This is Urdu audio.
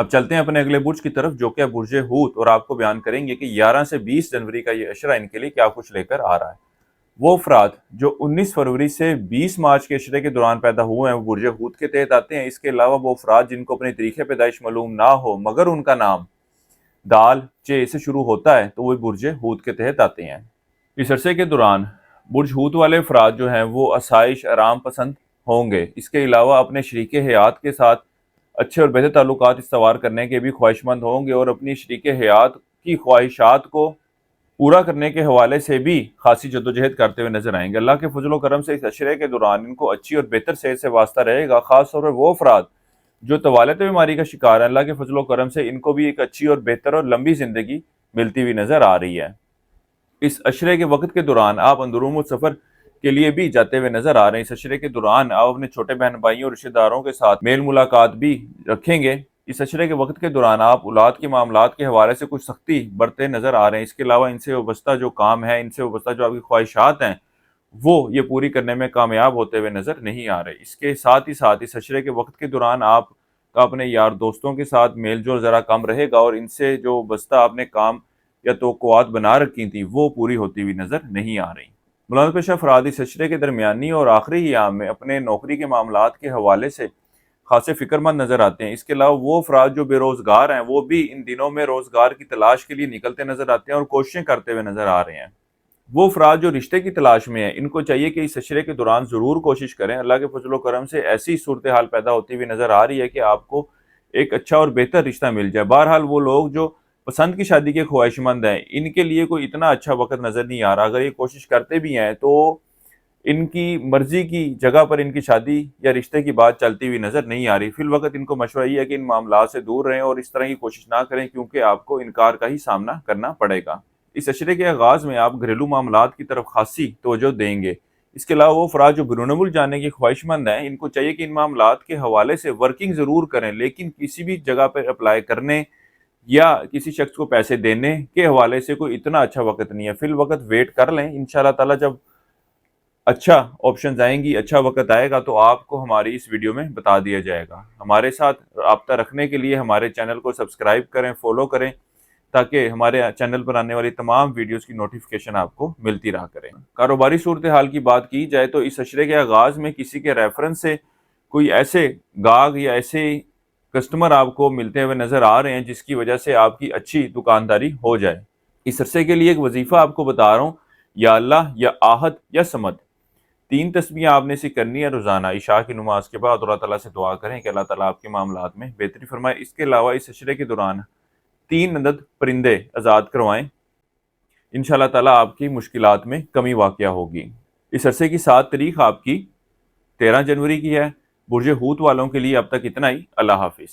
اب چلتے ہیں اپنے اگلے برج کی طرف، جو کہ برج حوت، اور آپ کو بیان کریں گے کہ 11 سے 20 جنوری کا یہ عشرہ ان کے لیے کیا کچھ لے کر آ رہا ہے۔ وہ افراد جو 19 فروری سے 20 مارچ کے عشرے کے دوران پیدا ہوئے ہیں وہ برج حوت کے تحت آتے ہیں۔ اس کے علاوہ وہ افراد جن کو اپنی تاریخ پیدائش معلوم نہ ہو مگر ان کا نام دال چے سے شروع ہوتا ہے تو وہ برج حوت کے تحت آتے ہیں۔ اس عرصے کے دوران برج حوت والے افراد جو ہیں وہ آسائش آرام پسند ہوں گے۔ اس کے علاوہ اپنے شریک حیات کے ساتھ اچھے اور بہتر تعلقات استوار کرنے کے بھی خواہش مند ہوں گے، اور اپنی شریک حیات کی خواہشات کو پورا کرنے کے حوالے سے بھی خاصی جدوجہد کرتے ہوئے نظر آئیں گے۔ اللہ کے فضل و کرم سے اس عشرے کے دوران ان کو اچھی اور بہتر صحت سے واسطہ رہے گا، خاص طور پر وہ افراد جو طوالت بیماری کا شکار ہیں، اللہ کے فضل و کرم سے ان کو بھی ایک اچھی اور بہتر اور لمبی زندگی ملتی ہوئی نظر آ رہی ہے۔ اس عشرے کے وقت کے دوران آپ اندرون سفر کے لیے بھی جاتے ہوئے نظر آ رہے ہیں۔ اس عشرے کے دوران آپ اپنے چھوٹے بہن بھائیوں اور رشتہ داروں کے ساتھ میل ملاقات بھی رکھیں گے۔ اس عشرے کے وقت کے دوران آپ اولاد کے معاملات کے حوالے سے کچھ سختی برتے نظر آ رہے ہیں۔ اس کے علاوہ ان سے وابستہ جو کام ہے، ان سے وابستہ جو آپ کی خواہشات ہیں، وہ یہ پوری کرنے میں کامیاب ہوتے ہوئے نظر نہیں آ رہے۔ اس کے ساتھ ہی ساتھ اس عشرے کے وقت کے دوران آپ کا اپنے یار دوستوں کے ساتھ میل جول ذرا کم رہے گا، اور ان سے جو وابستہ آپ نے کام یا توقعات بنا رکھی تھی وہ پوری ہوتی ہوئی نظر نہیں آ رہی۔ ملازمت پیشہ افراد اس عشرے کے درمیانی اور آخری ایام میں اپنے نوکری کے معاملات کے حوالے سے خاصے فکر مند نظر آتے ہیں۔ اس کے علاوہ وہ افراد جو بے روزگار ہیں وہ بھی ان دنوں میں روزگار کی تلاش کے لیے نکلتے نظر آتے ہیں اور کوششیں کرتے ہوئے نظر آ رہے ہیں۔ وہ افراد جو رشتے کی تلاش میں ہیں ان کو چاہیے کہ اس عشرے کے دوران ضرور کوشش کریں۔ اللہ کے فضل و کرم سے ایسی صورتحال پیدا ہوتی ہوئی نظر آ رہی ہے کہ آپ کو ایک اچھا اور بہتر رشتہ مل جائے۔ بہرحال وہ لوگ جو پسند کی شادی کے خواہش مند ہیں ان کے لیے کوئی اتنا اچھا وقت نظر نہیں آ رہا۔ اگر یہ کوشش کرتے بھی ہیں تو ان کی مرضی کی جگہ پر ان کی شادی یا رشتے کی بات چلتی ہوئی نظر نہیں آ رہی۔ فی الوقت ان کو مشورہ یہ ہے کہ ان معاملات سے دور رہیں اور اس طرح کی کوشش نہ کریں، کیونکہ آپ کو انکار کا ہی سامنا کرنا پڑے گا۔ اس عشرے کے آغاز میں آپ گھریلو معاملات کی طرف خاصی توجہ دیں گے۔ اس کے علاوہ وہ افراد جو بیرون ملک جانے کی خواہش مند ہیں ان کو چاہیے کہ ان معاملات کے حوالے سے ورکنگ ضرور کریں، لیکن کسی بھی جگہ پر اپلائی کرنے یا کسی شخص کو پیسے دینے کے حوالے سے کوئی اتنا اچھا وقت نہیں ہے۔ فی الوقت ویٹ کر لیں، انشاءاللہ تعالی جب اچھا آپشنز آئیں گی، اچھا وقت آئے گا تو آپ کو ہماری اس ویڈیو میں بتا دیا جائے گا۔ ہمارے ساتھ رابطہ رکھنے کے لیے ہمارے چینل کو سبسکرائب کریں، فالو کریں، تاکہ ہمارے چینل پر آنے والی تمام ویڈیوز کی نوٹیفیکیشن آپ کو ملتی رہا کریں۔ کاروباری صورتحال کی بات کی جائے تو اس عشرے کے آغاز میں کسی کے ریفرنس سے کوئی ایسے گاہک یا ایسے کسٹمر آپ کو ملتے ہوئے نظر آ رہے ہیں جس کی وجہ سے آپ کی اچھی دکانداری ہو جائے۔ اس عرصے کے لیے ایک وظیفہ آپ کو بتا رہا ہوں، یا اللہ یا آحد یا صمد، 3 تسبیحیں آپ نے اسے کرنی ہے روزانہ۔ عشاء کی نماز کے بعد اللہ تعالیٰ سے دعا کریں کہ اللہ تعالیٰ آپ کے معاملات میں بہتری فرمائے۔ اس کے علاوہ اس عشرے کے دوران 3 عدد پرندے آزاد کروائیں، انشاءاللہ تعالیٰ آپ کی مشکلات میں کمی واقع ہوگی۔ اس عرصے کی 7 تاریخ آپ کی 13 جنوری کی ہے۔ برج حوت والوں کے لیے اب تک اتنا ہی۔ اللہ حافظ۔